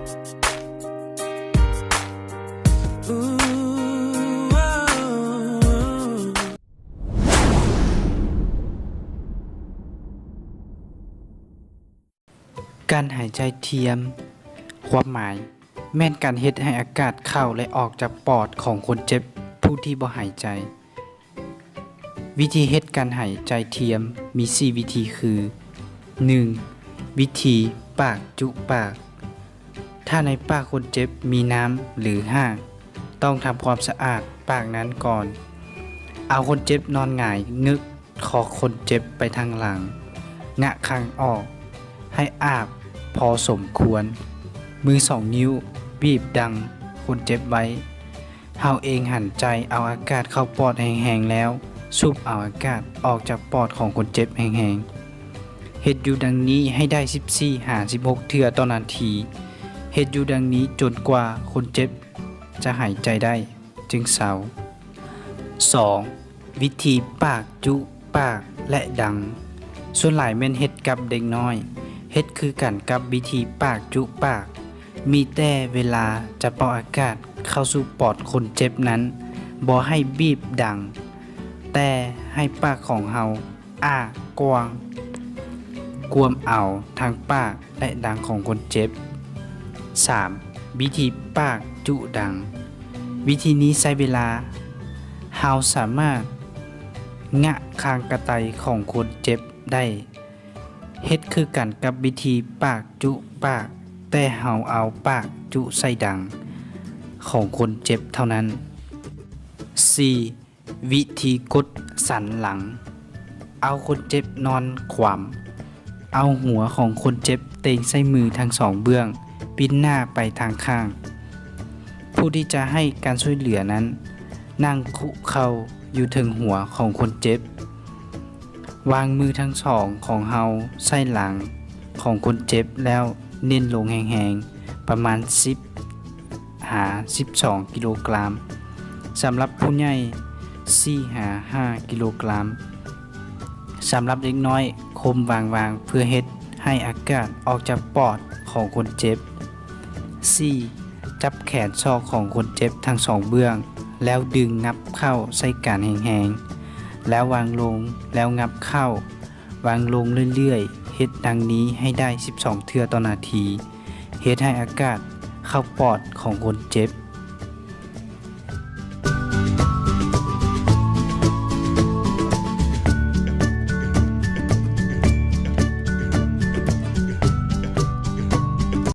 การหายใจเทียมความหมายแม่นการเฮ็ดให้อากาศเข้าและออกจากปอดของคนเจ็บผู้ที่บ่หายใจวิธีเฮ็ดการหายใจเทียมมี4วิธีคือ 1. วิธีปากจุปากถ้าในปากคนเจ็บมีน้ำหรือห้างต้องทำความสะอาดปากนั้นก่อนเอาคนเจ็บนอนหงายนึกคอคนเจ็บไปทางหลังงะคางออกให้อาบพอสมควรมือ2 นิ้วบีบดังคนเจ็บไว้เฮาเองหันใจเอาอากาศเข้าปอดแห้งๆแล้วสูบเอาอากาศออกจากปอดของคนเจ็บแห้งๆเฮ็ดอยู่ดังนี้ให้ได้14-16 เทื่อต่อนาทีเฮ็ดอยู่ดังนี้จนกว่าคนเจ็บจะหายใจได้จึงเศร้า 2. วิธีปากจุปากและดังส่วนหลายแม่นเฮ็ดกับเด็กน้อยเฮ็ดคือกันกับวิธีปากจุปากมีแต่เวลาจะเป่าอากาศเข้าสู่ปอดคนเจ็บนั้นบ่ให้บีบดังแต่ให้ปากของเฮากว้างกวมเอาทางปากและดังของคนเจ็บ 3. วิธีปากจุดังวิธีนี้ใช้เวลาเฮาสามารถงะคางกระไตของคนเจ็บได้เฮ็ดคือกันกับวิธีปากจุปากแต่เฮาเอาปากจุใส่ดังของคนเจ็บเท่านั้น 4. วิธีกดสันหลังเอาคนเจ็บนอนขวำเอาหัวของคนเจ็บเต็งใส่มือทั้งสองเบื้องปิ้นหน้าไปทางข้างผู้ที่จะให้การช่วยเหลือนั้นนั่งคุเข่าอยู่ถึงหัวของคนเจ็บวางมือทั้งสองของเฮาใส่หลังของคนเจ็บแล้วเน้นลงแห้งๆประมาณ10-12 กิโลกรัมสำหรับผู้ใหญ่4-5 กิโลกรัมสำหรับเด็กน้อยคมวางๆเพื่อเฮ็ดให้อากาศออกจากปอดของคนเจ็บ 4. จับแขนศอกของคนเจ็บทั้งสองเบื้องแล้วดึงงับเข้าใส่กันแห้งๆแล้ววางลงแล้วงับเข้าวางลงเรื่อยๆเฮ็ดดังนี้ให้ได้12 เทื่อต่อนาทีเฮ็ดให้อากาศเข้าปอดของคนเจ็บ